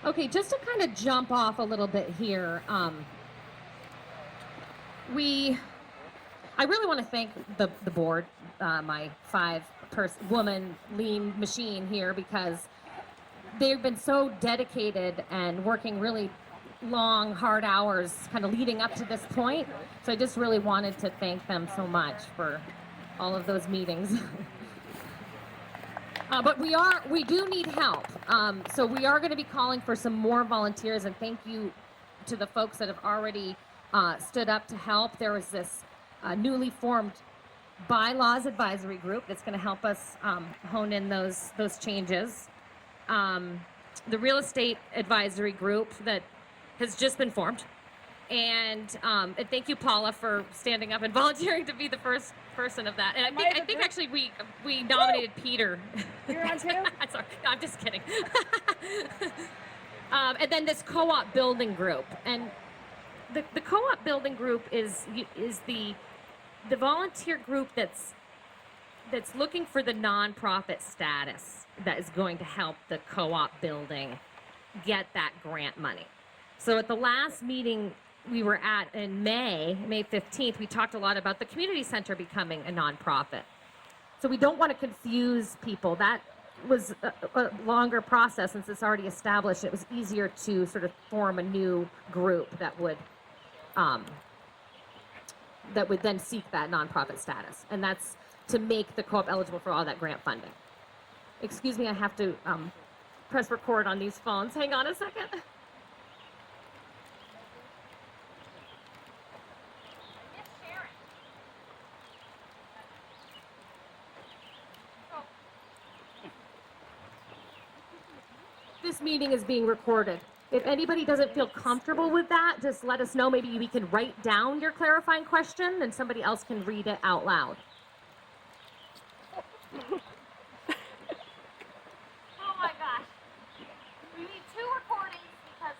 Okay, just to kind of jump off a little bit here, I really want to thank the board, my five-woman lean machine here, because they've been so dedicated and working really long, hard hours kind of leading up to this point. So I just really wanted to thank them so much for all of those meetings. But we do need help. So we are going to be calling for some more volunteers, and thank you to the folks that have already stood up to help. There was this newly formed bylaws advisory group that's going to help us hone in those changes. The real estate advisory group that has just been formed. And thank you, Paula, for standing up and volunteering to be the first person of that. And I think actually we nominated Peter. You're on too? Sorry, no, I'm just kidding. And then this co-op building group. And the co-op building group is the volunteer group that's looking for the nonprofit status that is going to help the co-op building get that grant money. So at the last meeting we were at in May 15th, we talked a lot about the community center becoming a nonprofit. So we don't want to confuse people. That was a longer process since it's already established. It was easier to sort of form a new group that would then seek that nonprofit status. And that's to make the co-op eligible for all that grant funding. Excuse me, I have to press record on these phones. Hang on a second. This meeting is being recorded. If anybody doesn't feel comfortable with that, just let us know. Maybe we can write down your clarifying question and somebody else can read it out loud. Oh my gosh. We need 2 recordings because...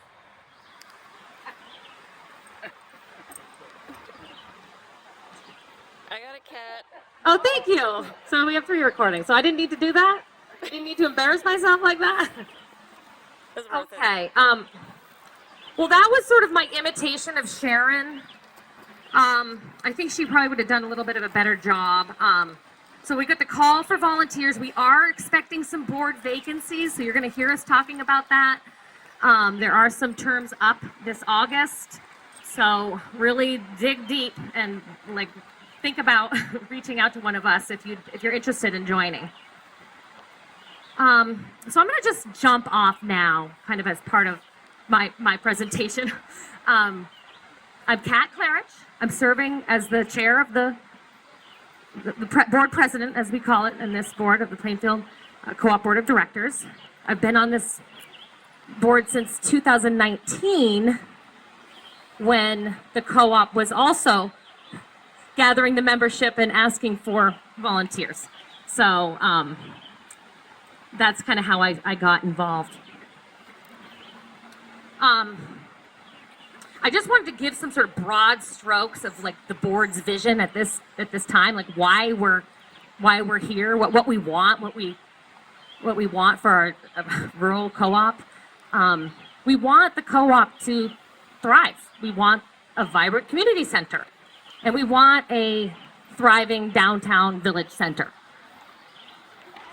I got a cat. Oh, thank you. So we have 3 recordings. So I didn't need to do that? I didn't need to embarrass myself like that? Okay. Well, that was sort of my imitation of Sharon. I think she probably would have done a little bit of a better job. So we got the call for volunteers. We are expecting some board vacancies, so you're going to hear us talking about that. There are some terms up this August, so really dig deep and think about reaching out to one of us if you're interested in joining. So I'm going to just jump off now, kind of as part of my presentation. I'm Kat Clarich. I'm serving as the chair of the board president, as we call it, in this board of the Plainfield Co-op Board of Directors. I've been on this board since 2019, when the co-op was also gathering the membership and asking for volunteers. So that's kind of how I got involved. I just wanted to give some sort of broad strokes of the board's vision at this time, why we're here, what we want, what we want for our rural co-op. We want the co-op to thrive. We want a vibrant community center, and we want a thriving downtown village center.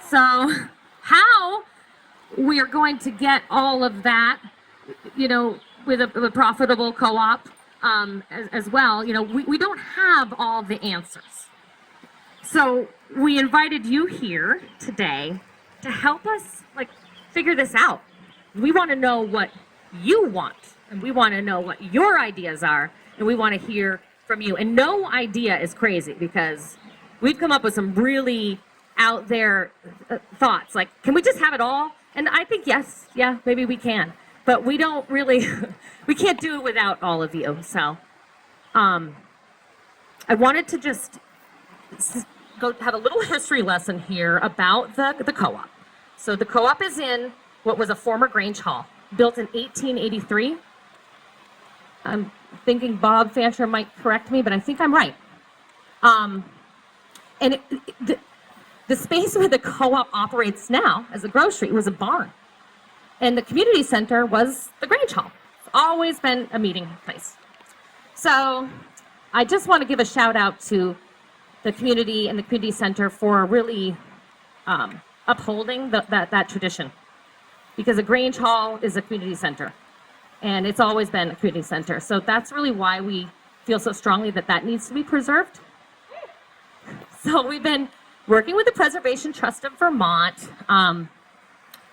So how we are going to get all of that, with a profitable co-op as well, we don't have all the answers. So we invited you here today to help us figure this out. We want to know what you want, and we want to know what your ideas are, and we want to hear from you. And no idea is crazy, because we've come up with some really out there thoughts, can we just have it all? And I think yes, yeah, maybe we can. But we don't really, we can't do it without all of you. So I wanted to just go have a little history lesson here about the co-op. So the co-op is in what was a former Grange Hall, built in 1883. I'm thinking Bob Fancher might correct me, but I think I'm right. And the space where the co-op operates now as a grocery was a barn. And the community center was the Grange Hall. It's always been a meeting place. So I just want to give a shout out to the community and the community center for really upholding that tradition. Because the Grange Hall is a community center. And it's always been a community center. So that's really why we feel so strongly that that needs to be preserved. So we've been working with the Preservation Trust of Vermont, and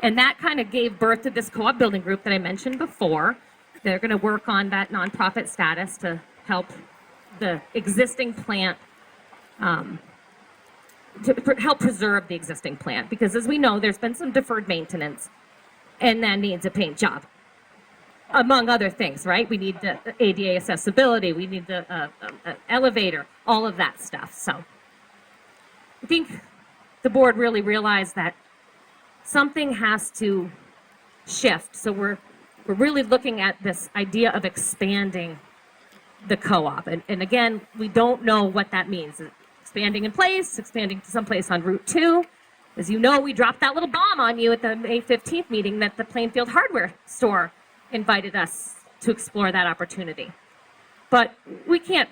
that kind of gave birth to this co-op building group that I mentioned before. They're going to work on that nonprofit status to help the existing plant, help preserve the existing plant. Because as we know, there's been some deferred maintenance, and that needs a paint job, among other things, right? We need the ADA accessibility, we need the elevator, all of that stuff. So I think the board really realized that something has to shift. So we're really looking at this idea of expanding the co-op. And again, we don't know what that means. Expanding in place, expanding to someplace on Route 2. As you know, we dropped that little bomb on you at the May 15th meeting that the Plainfield hardware store invited us to explore that opportunity. But we can't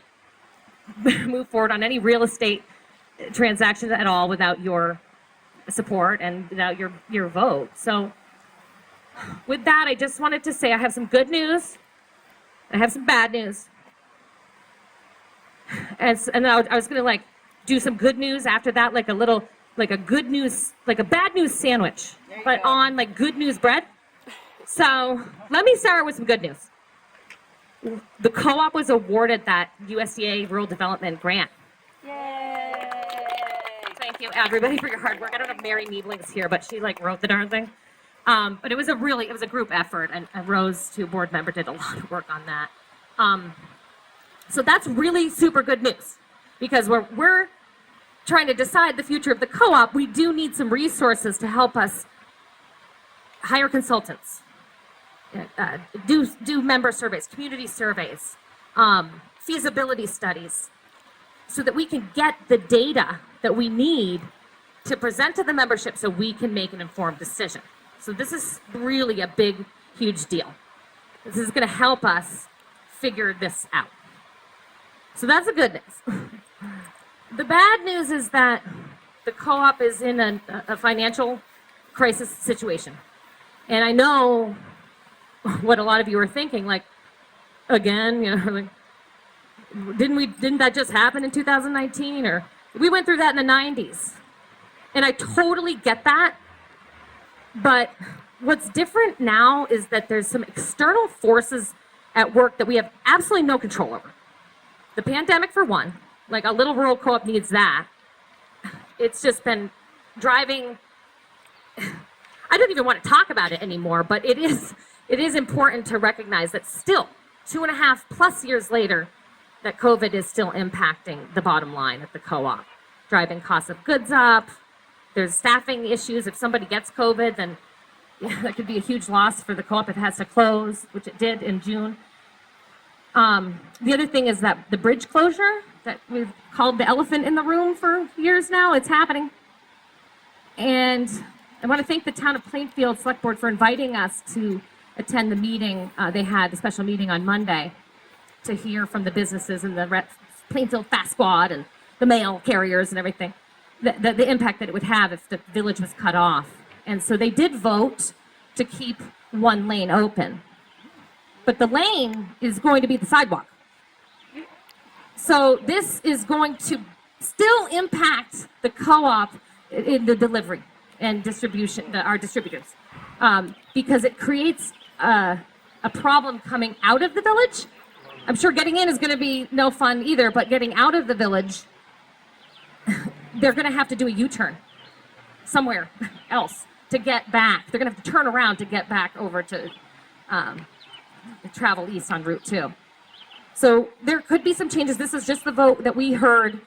move forward on any real estate transactions at all without your support and without your vote. So with that, I just wanted to say I have some good news. I have some bad news. And I was going to do some good news after that, like a good news, like a bad news sandwich, but on good news bread. So let me start with some good news. The co-op was awarded that USDA Rural Development Grant. Yay! Thank you, everybody, for your hard work. I don't know if Mary Niebling's here, but she wrote the darn thing. But it was a group effort, and Rose, too, board member, did a lot of work on that. So that's really super good news, because we're trying to decide the future of the co-op. We do need some resources to help us hire consultants, do member surveys, community surveys, feasibility studies, so that we can get the data that we need to present to the membership so we can make an informed decision. So this is really a big, huge deal. This is going to help us figure this out. So that's the good news. The bad news is that the co-op is in a financial crisis situation. And I know what a lot of you are thinking, again, didn't that just happen in 2019? Or we went through that in the 90s. And I totally get that. But what's different now is that there's some external forces at work that we have absolutely no control over. The pandemic, for one, a little rural co-op needs that. It's just been driving, I don't even want to talk about it anymore, but it is important to recognize that still, 2.5+ years later, that COVID is still impacting the bottom line at the co-op, driving costs of goods up. There's staffing issues. If somebody gets COVID, then that could be a huge loss for the co-op if it has to close, which it did in June. The other thing is that the bridge closure that we've called the elephant in the room for years now, it's happening. And I want to thank the town of Plainfield Select Board for inviting us to attend the meeting. They had a special meeting on Monday to hear from the businesses and the Plainfield Fast Squad and the mail carriers and everything, the impact that it would have if the village was cut off. And so they did vote to keep one lane open. But the lane is going to be the sidewalk. So this is going to still impact the co-op in the delivery and distribution, our distributors, because it creates a problem coming out of the village. I'm sure getting in is going to be no fun either, but getting out of the village, they're going to have to do a U-turn somewhere else to get back. They're going to have to turn around to get back over to travel east on Route 2. So there could be some changes. This is just the vote that we heard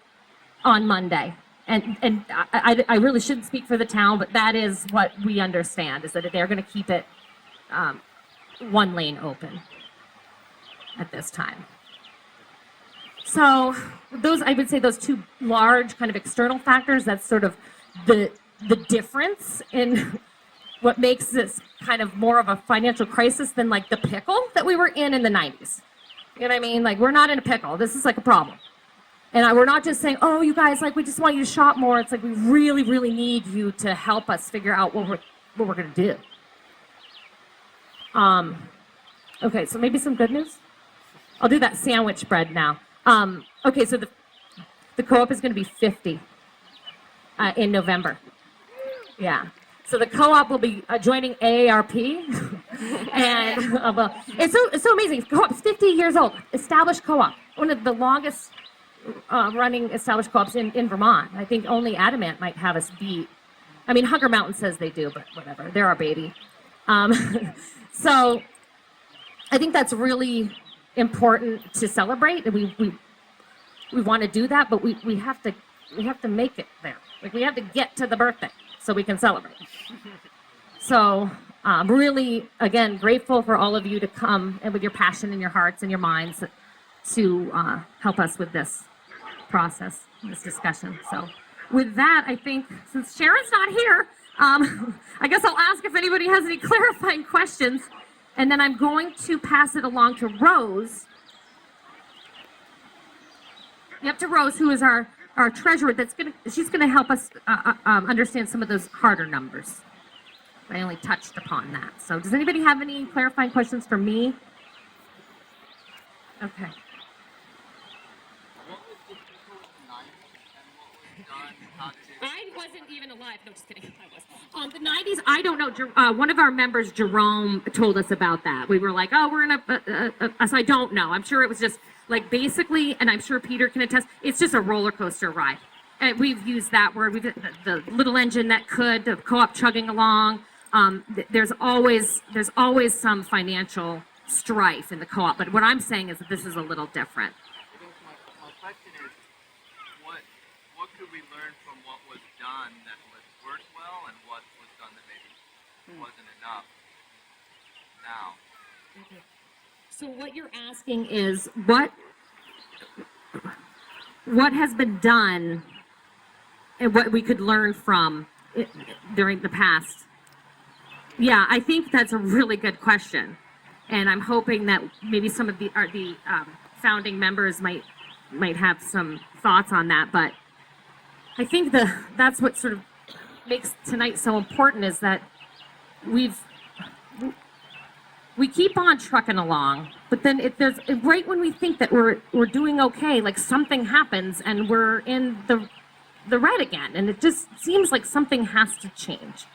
on Monday. And I really shouldn't speak for the town, but that is what we understand, is that they're going to keep it one lane open at this time. So those, I would say, those two large kind of external factors that's sort of the difference in what makes this kind of more of a financial crisis than like the pickle that we were in the 90s. You know what I mean? Like, we're not in a pickle. This is like a problem. And we're not just saying, oh, you guys, like, we just want you to shop more. It's like, we really, really need you to help us figure out what we're going to do. Okay, so maybe some good news. I'll do that sandwich bread now. Okay, so the co-op is going to be 50 in November. Yeah. So the co-op will be joining AARP. And well, it's so amazing. Co-op's 50 years old. Established co-op. One of the longest running established co-ops in Vermont. I think only Adamant might have us beat. I mean, Hunger Mountain says they do, but whatever. They're our baby. So I think that's really important to celebrate. And we want to do that, but we have to make it there. Like, we have to get to the birthday so we can celebrate. So I'm really, again, grateful for all of you to come and with your passion in your hearts and your minds to help us with this process, this discussion. So with that, I think, since Sharon's not here, I guess I'll ask if anybody has any clarifying questions, and then I'm going to pass it along to Rose. Yep, to Rose, who is our treasurer. She's gonna help us understand some of those harder numbers. I only touched upon that. So does anybody have any clarifying questions for me? Okay. I wasn't even alive. No, just kidding. I was. The 90s, I don't know. One of our members, Jerome, told us about that. We were like, oh, we're in so I don't know. I'm sure it was just like basically, and I'm sure Peter can attest, it's just a roller coaster ride. And we've used that word. The little engine that could, the co-op chugging along. There's always some financial strife in the co-op. But what I'm saying is that this is a little different. I think my question is, what could we learn from what was done that was worked well, and what was done that maybe wasn't enough now? Okay. So what you're asking is what has been done and what we could learn from it during the past. Yeah, I think that's a really good question, and I'm hoping that maybe some of the founding members might have some thoughts on that. But I think that's what sort of makes tonight so important, is that we keep on trucking along, but then right when we think that we're doing okay, like something happens and we're in the red again, and it just seems like something has to change.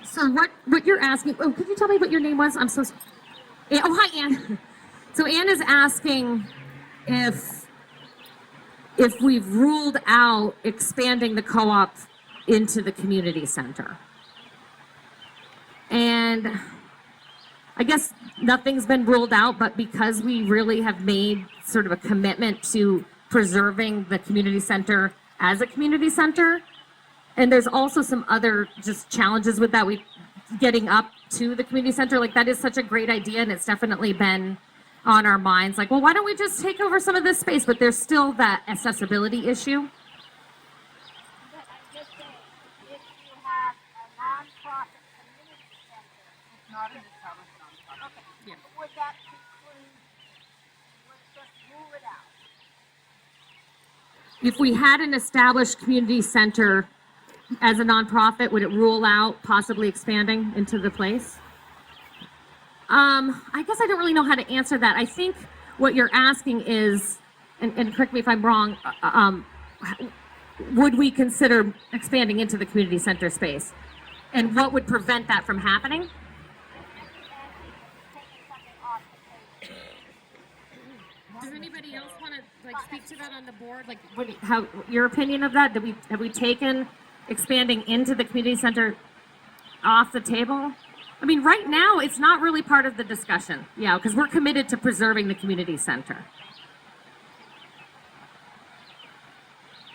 So what you're asking, oh, could you tell me what your name was? I'm so sorry. Oh, hi, Anne. So Anne is asking if we've ruled out expanding the co-op into the community center. And I guess nothing's been ruled out, but because we really have made sort of a commitment to preserving the community center as a community center, and there's also some other just challenges with that. Getting up to the community center, like, that is such a great idea, and it's definitely been on our minds. Like, well, why don't we just take over some of this space? But there's still that accessibility issue. But I'm just saying, if you have a nonprofit community center, it's not an established nonprofit. Okay. Yeah. Would that preclude? Would it just rule it out? If we had an established community center as a nonprofit, would it rule out possibly expanding into the place? I guess I don't really know how to answer that. I think what you're asking is, and correct me if I'm wrong, would we consider expanding into the community center space? And what would prevent that from happening? Does anybody else want to speak to that on the board? How your opinion of that? Have we taken expanding into the community center off the table? I mean, right now, it's not really part of the discussion. Yeah, because we're committed to preserving the community center.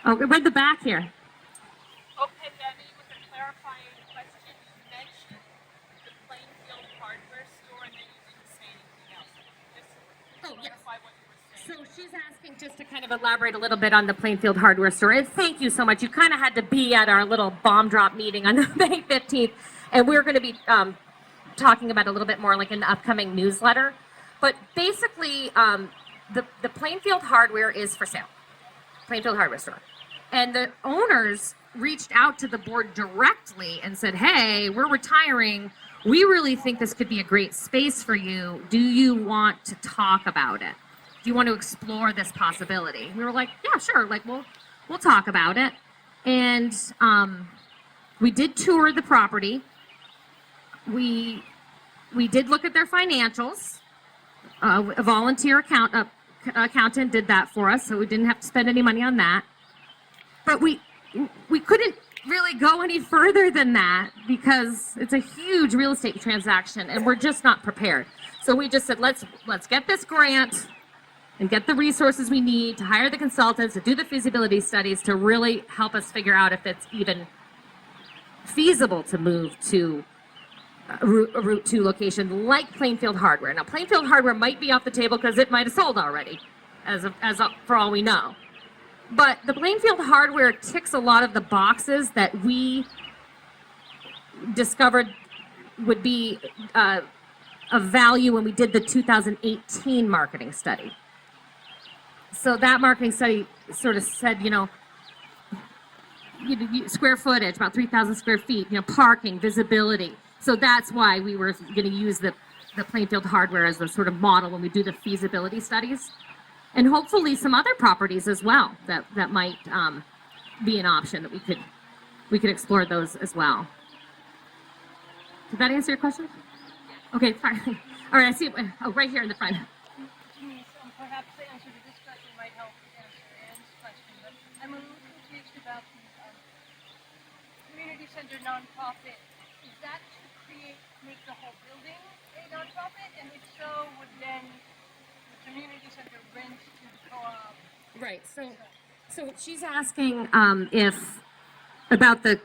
Oh, we're at the back here. Okay, Debbie, with a clarifying question, you mentioned the Plainfield hardware store and then you didn't say anything else. Just Oh, yes. clarify what you were saying. So she's asking just to kind of elaborate a little bit on the Plainfield hardware store. And thank you so much. You kind of had to be at our little bomb drop meeting on May 15th. And we're going to be talking about it a little bit more like in the upcoming newsletter. But basically, the Plainfield hardware is for sale. Plainfield hardware store. And the owners reached out to the board directly and said, hey, we're retiring. We really think this could be a great space for you. Do you want to talk about it? Do you want to explore this possibility? We were like, yeah, sure. Like, we'll talk about it. And we did tour the property. We did look at their financials. A volunteer accountant did that for us, so we didn't have to spend any money on that. But we couldn't really go any further than that because it's a huge real estate transaction and we're just not prepared. So we just said, let's get this grant and get the resources we need to hire the consultants, to do the feasibility studies, to really help us figure out if it's even feasible to move to a Route 2 location like Plainfield Hardware. Now, Plainfield Hardware might be off the table because it might have sold already, for all we know. But the Plainfield Hardware ticks a lot of the boxes that we discovered would be of value when we did the 2018 marketing study. So that marketing study sort of said, square footage, about 3,000 square feet, parking, visibility. So that's why we were going to use the Plainfield Hardware as the sort of model when we do the feasibility studies. And hopefully some other properties as well that might be an option that we could explore those as well. Did that answer your question? Okay, fine. All right, I see it. Oh, right here in the front. Denise, perhaps the answer to this question might help answer Ann's question, but I'm a little confused about the community center nonprofit. Is that to make the whole building a nonprofit? And if so, would then the community center rent to the co-op? Right. So she's asking if about the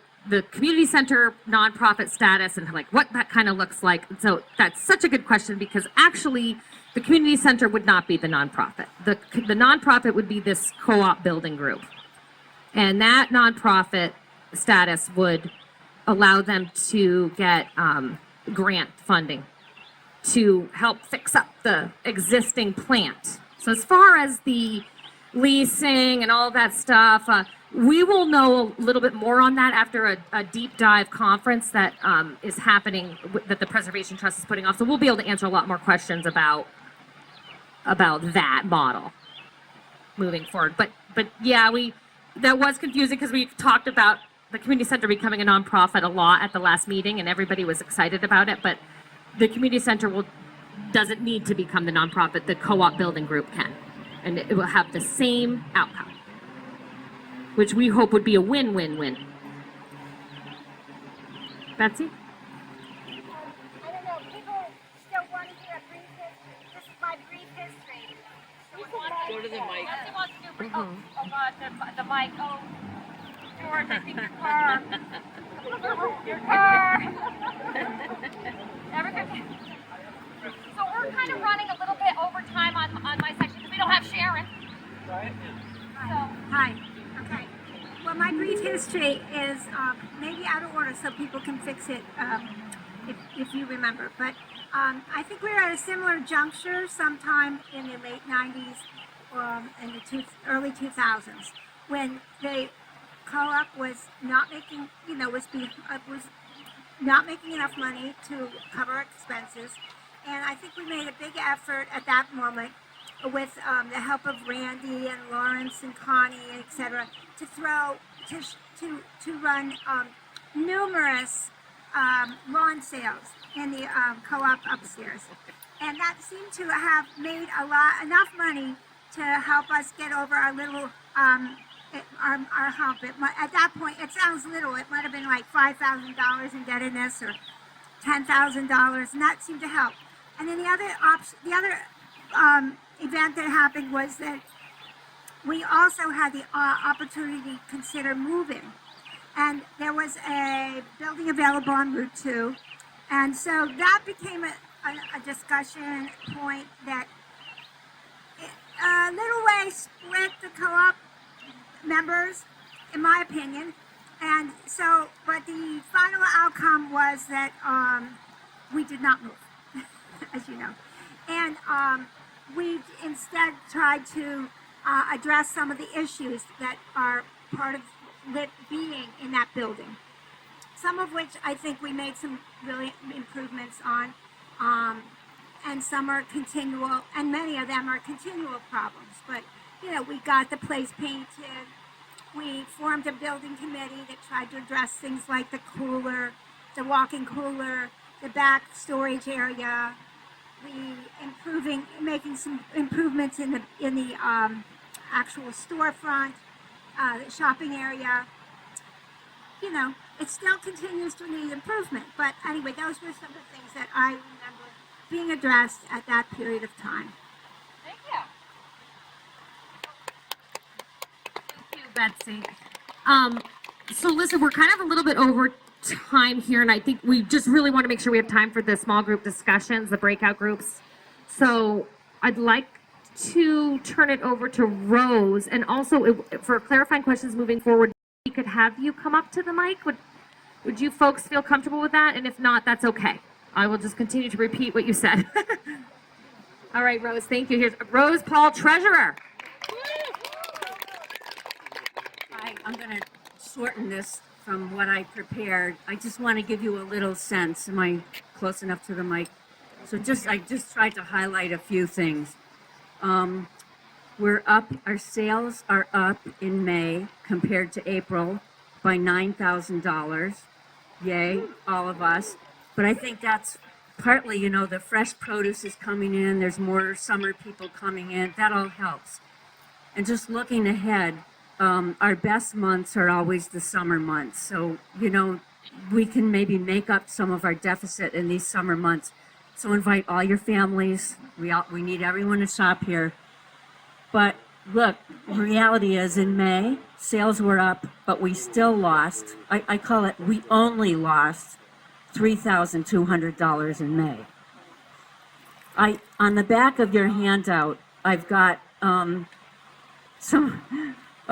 community center nonprofit status and like what that kind of looks like. So that's such a good question because actually the community center would not be the nonprofit. The nonprofit would be this co-op building group, and that nonprofit status would allow them to get grant funding to help fix up the existing plant. So as far as the leasing and all that stuff, we will know a little bit more on that after a deep dive conference that is happening, that the Preservation Trust is putting off. So we'll be able to answer a lot more questions about that model moving forward. But yeah, that was confusing because we talked about the community center becoming a nonprofit a lot at the last meeting, and everybody was excited about it. But the community center doesn't need to become the nonprofit. The co-op building group can, and it will have the same outcome, which we hope would be a win-win-win. Betsy? I don't know, people still want to hear a brief history. This is my brief history. Go to the mic. Betsy wants to do brief. Oh God, the mic. Oh, George, I think your car. Your car. So we're kind of running a little bit over time on my section because we don't have Sharon. Hi. Okay. Well, my brief history is maybe out of order, so people can fix it if you remember. But I think we were at a similar juncture sometime in the late '90s, in the early 2000s, when the co-op was not making, was not making enough money to cover expenses, and I think we made a big effort at that moment with the help of Randy and Lawrence and Connie, etc., to run numerous lawn sales in the co-op upstairs, and that seemed to have made enough money to help us get over our little our hump. At that point, it sounds little. It might have been like $5,000 indebtedness, $10,000, and that seemed to help. And then the other event that happened was that we also had the opportunity to consider moving. And there was a building available on Route 2. And so that became a discussion point that a little way split the co-op members, in my opinion. And so, but the final outcome was that we did not move, as you know. And we instead tried to address some of the issues that are part of being in that building. Some of which I think we made some really improvements on, and some are continual, and many of them are continual problems. But, you know, we got the place painted. We formed a building committee that tried to address things like the cooler, the walk-in cooler, the back storage area. Making some improvements in the actual storefront, the shopping area. You know, it still continues to need improvement. But anyway, those were some of the things that I remember being addressed at that period of time. Thank you. Thank you, Betsy. So listen, we're kind of a little bit over time here, and I think we just really want to make sure we have time for the small group discussions, the breakout groups. So I'd like to turn it over to Rose, and also for clarifying questions moving forward, we could have you come up to the mic. Would you folks feel comfortable with that? And if not, that's okay. I will just continue to repeat what you said. All right, Rose, thank you. Here's Rose Paul, treasurer. Hi, I'm going to shorten this from what I prepared. I just want to give you a little sense. Am I close enough to the mic? So I just tried to highlight a few things. We're up, our sales are up in May compared to April by $9,000. Yay, all of us. But I think that's partly, you know, the fresh produce is coming in, there's more summer people coming in, that all helps. And just looking ahead, our best months are always the summer months. So, you know, we can maybe make up some of our deficit in these summer months. So invite all your families. We need everyone to shop here. But look, reality is in May, sales were up, but we still lost. I call it, we only lost $3,200 in May. On the back of your handout, I've got a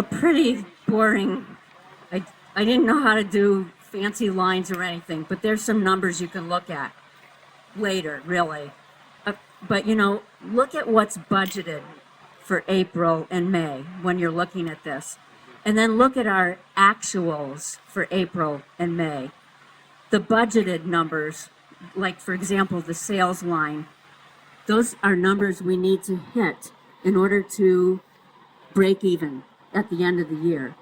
pretty boring, I didn't know how to do fancy lines or anything, but there's some numbers you can look at later, really. But you know, look at what's budgeted for April and May when you're looking at this. And then look at our actuals for April and May. The budgeted numbers, like for example, the sales line, those are numbers we need to hit in order to break even at the end of the year.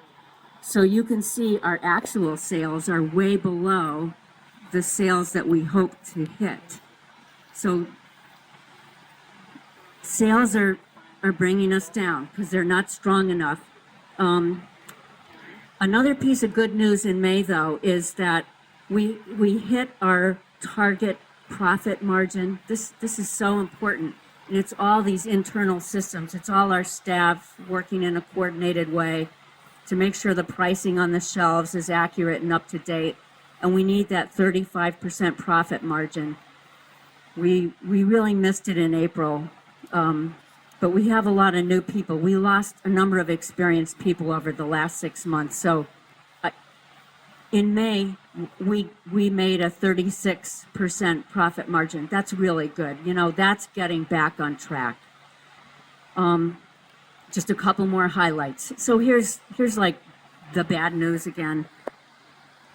So you can see our actual sales are way below the sales that we hope to hit. So sales are bringing us down because they're not strong enough. Another piece of good news in May, though, is that we hit our target profit margin. This is so important. And it's all these internal systems. It's all our staff working in a coordinated way to make sure the pricing on the shelves is accurate and up to date. And we need that 35% profit margin. We really missed it in April, but we have a lot of new people. We lost a number of experienced people over the last 6 months. So in May, we made a 36% profit margin. That's really good. You know, that's getting back on track. Just a couple more highlights. So here's like the bad news again.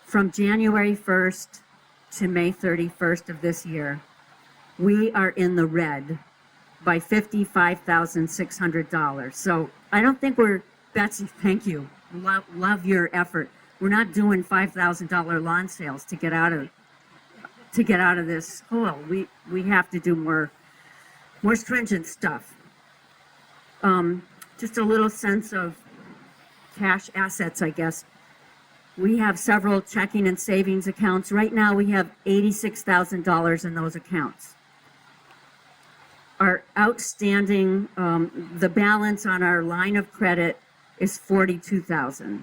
From January 1st to May 31st of this year, we are in the red by $55,600. So I don't think Betsy, thank you. Love your effort. We're not doing $5,000 lawn sales to get out of this hole. We have to do more stringent stuff. Just a little sense of cash assets, I guess. We have several checking and savings accounts. Right now, we have $86,000 in those accounts. Our outstanding, the balance on our line of credit is $42,000.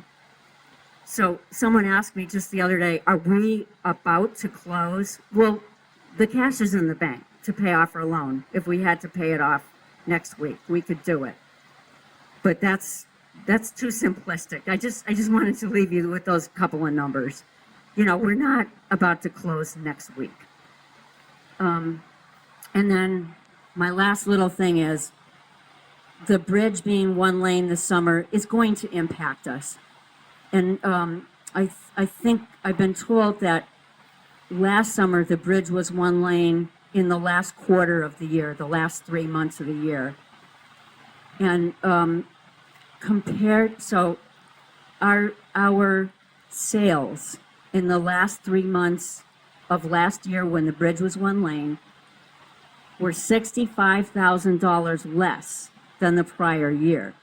So someone asked me just the other day, are we about to close? Well, the cash is in the bank to pay off our loan. If we had to pay it off next week, we could do it. But that's too simplistic. I just wanted to leave you with those couple of numbers. You know, we're not about to close next week. And then my last little thing is the bridge being one lane this summer is going to impact us. And I think I've been told that last summer the bridge was one lane in the last quarter of the year, the last 3 months of the year. And so our sales in the last 3 months of last year when the bridge was one lane were $65,000 less than the prior year.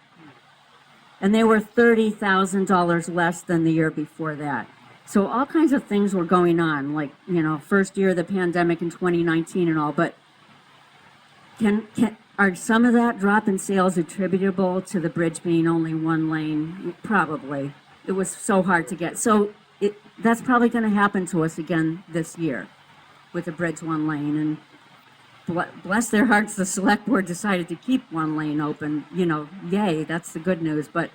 And they were $30,000 less than the year before that. So all kinds of things were going on, like, you know, first year of the pandemic in 2019 and all, but are some of that drop in sales attributable to the bridge being only one lane? Probably. It was so hard to get. So that's probably going to happen to us again this year with the bridge one lane. And bless their hearts, the select board decided to keep one lane open. You know, yay, that's the good news. But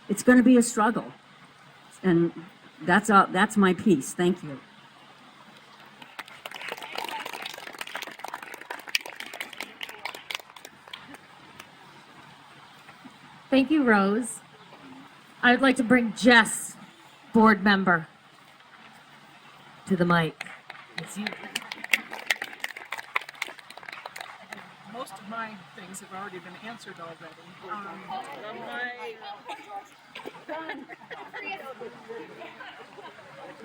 it's going to be a struggle. And that's my piece. Thank you. Thank you, Rose. I would like to bring Jess, board member, to the mic. It's you. Most of my things have already been answered already.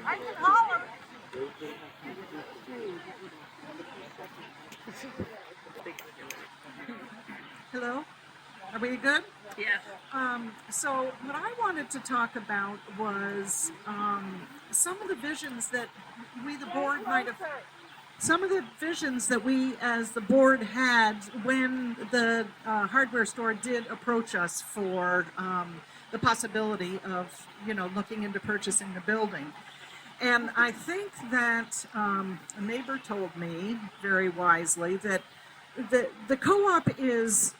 I can holler. Hello? Are we good? Yes. So what I wanted to talk about was some of the visions that we, the board, might have. Some of the visions that we, as the board, had when the hardware store did approach us for the possibility of, you know, looking into purchasing the building. And I think that a neighbor told me very wisely that the co-op is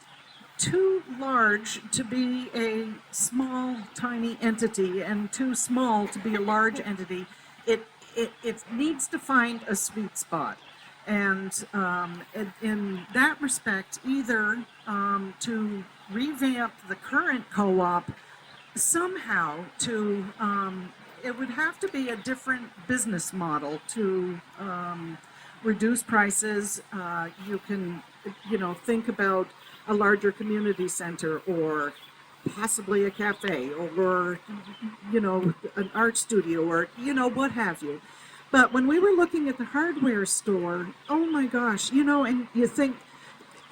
too large to be a small, tiny entity and too small to be a large entity. It needs to find a sweet spot. And in that respect, either to revamp the current co-op somehow to, it would have to be a different business model to reduce prices. You can, you know, think about a larger community center or possibly a cafe or, you know, an art studio or, you know, what have you. But when we were looking at the hardware store, oh my gosh, you know, and you think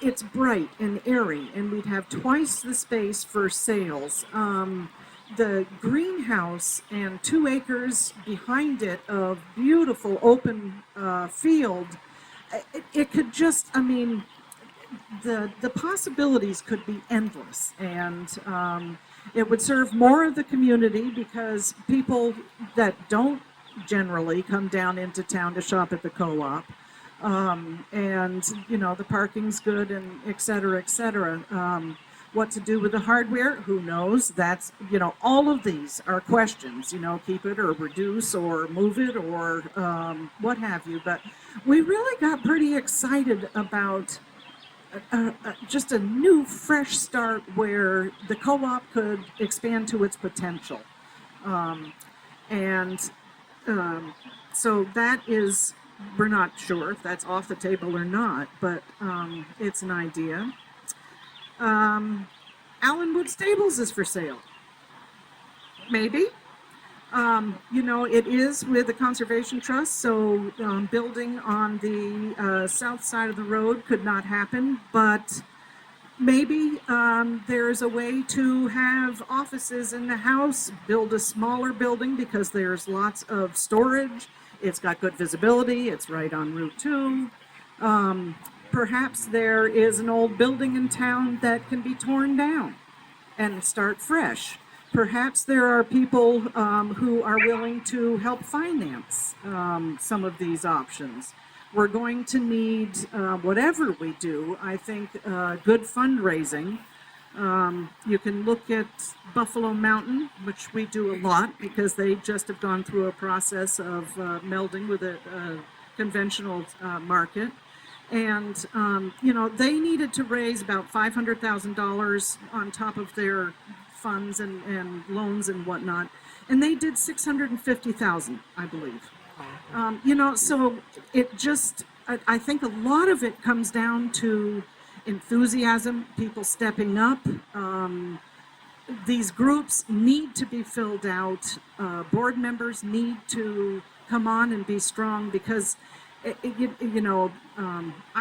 it's bright and airy and we'd have twice the space for sales. The greenhouse and 2 acres behind it of beautiful open field, it could just, I mean, the possibilities could be endless, and it would serve more of the community because people that don't generally come down into town to shop at the co-op, and you know, the parking's good, and et cetera, et cetera. What to do with the hardware? Who knows? That's, you know, all of these are questions, you know, keep it or reduce or move it or what have you. But we really got pretty excited about just a new, fresh start where the co-op could expand to its potential. So that is, we're not sure if that's off the table or not, but it's an idea. Allenwood Stables is for sale. Maybe. You know, it is with the Conservation Trust, so building on the south side of the road could not happen, but maybe there's a way to have offices in the house, build a smaller building because there's lots of storage. It's got good visibility. It's right on Route 2. Perhaps there is an old building in town that can be torn down and start fresh. Perhaps there are people who are willing to help finance some of these options. We're going to need, whatever we do, I think, good fundraising. You can look at Buffalo Mountain, which we do a lot because they just have gone through a process of melding with a conventional market. And, they needed to raise about $500,000 on top of their funds and loans and whatnot. And they did $650,000, I believe. So it just, I think a lot of it comes down to enthusiasm, people stepping up. These groups need to be filled out. Board members need to come on and be strong because, I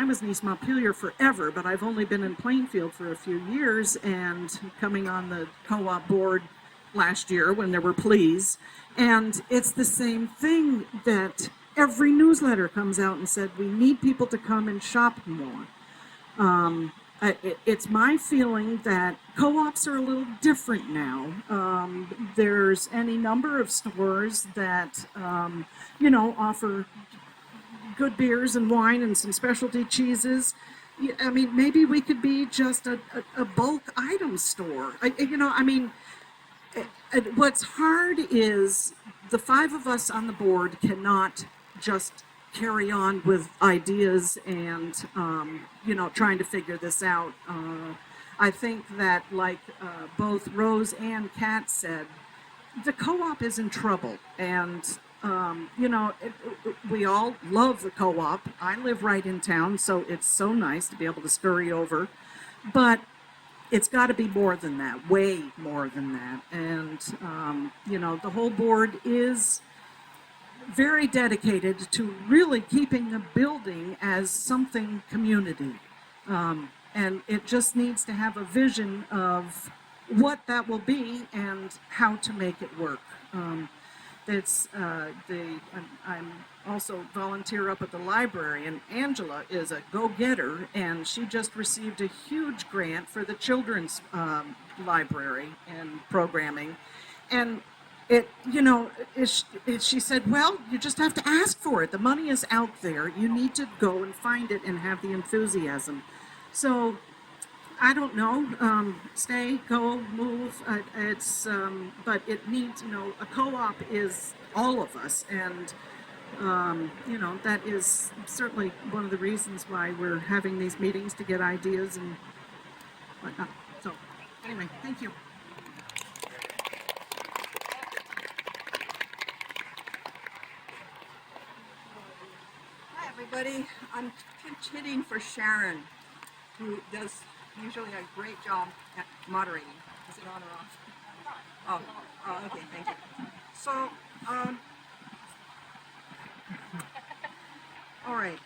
was in East Montpelier forever, but I've only been in Plainfield for a few years and coming on the co-op board last year when there were pleas. And it's the same thing that every newsletter comes out and said, we need people to come and shop more. It's my feeling that co-ops are a little different now. There's any number of stores that, offer good beers and wine and some specialty cheeses. I mean, maybe we could be just a bulk item store. What's hard is the five of us on the board cannot just carry on with ideas and, trying to figure this out. I think that, like both Rose and Kat said, the co-op is in trouble. And, we all love the co-op. I live right in town, so it's so nice to be able to scurry over. But it's got to be more than that, way more than that. And, the whole board is very dedicated to really keeping the building as something community. And it just needs to have a vision of what that will be and how to make it work. I'm also volunteer up at the library, and Angela is a go-getter, and she just received a huge grant for the children's library and programming. And she said, well, you just have to ask for it. The money is out there. You need to go and find it and have the enthusiasm. So I don't know, stay, go, move, but it needs, a co-op is all of us, and, that is certainly one of the reasons why we're having these meetings to get ideas and whatnot. So, anyway, thank you. Hi, everybody. I'm pinch hitting for Sharon, who does usually a great job at moderating. Is it on or off? Oh, okay, thank you. So, all right.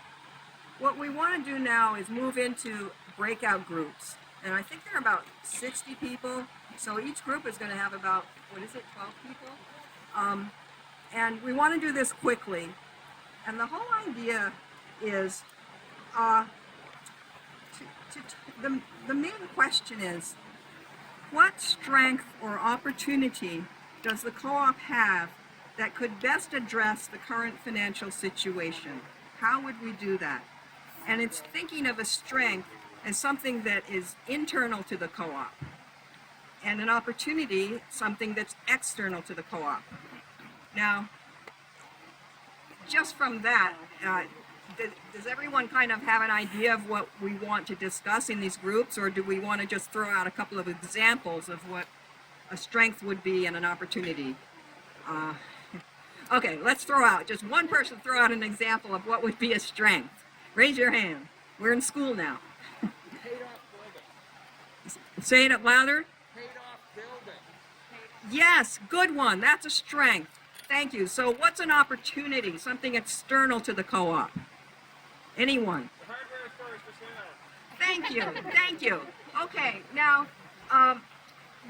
What we want to do now is move into breakout groups. And I think there are about 60 people. So each group is going to have about, 12 people? And we want to do this quickly. And the whole idea is, the main question is, what strength or opportunity does the co-op have that could best address the current financial situation? How would we do that? And it's thinking of a strength as something that is internal to the co-op, and an opportunity, something that's external to the co-op. Now, just from that, does everyone kind of have an idea of what we want to discuss in these groups, or do we want to just throw out a couple of examples of what a strength would be and an opportunity? Okay, let's throw out, just one person throw out an example of what would be a strength. Raise your hand. We're in school now. Paid off building. Say it louder. Paid off building. Yes, good one. That's a strength. Thank you. So what's an opportunity? Something external to the co-op. Anyone? The hardware store is for sale. Thank you, thank you. Okay, now,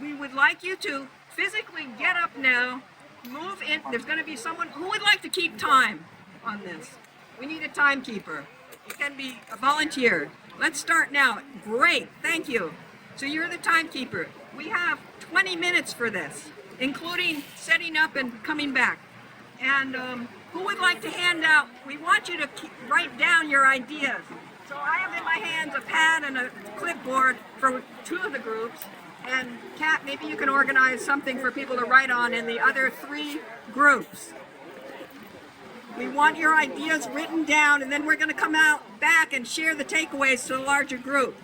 we would like you to physically get up now, move in. There's going to be someone who would like to keep time on this. We need a timekeeper. It can be a volunteer. Let's start now. Great, thank you. So you're the timekeeper. We have 20 minutes for this, including setting up and coming back. And who would like to hand out? We want you to write down your ideas. So I have in my hands a pad and a clipboard for 2 of the groups. And Kat, maybe you can organize something for people to write on in the other 3 groups. We want your ideas written down, and then we're going to come out back and share the takeaways to the larger group.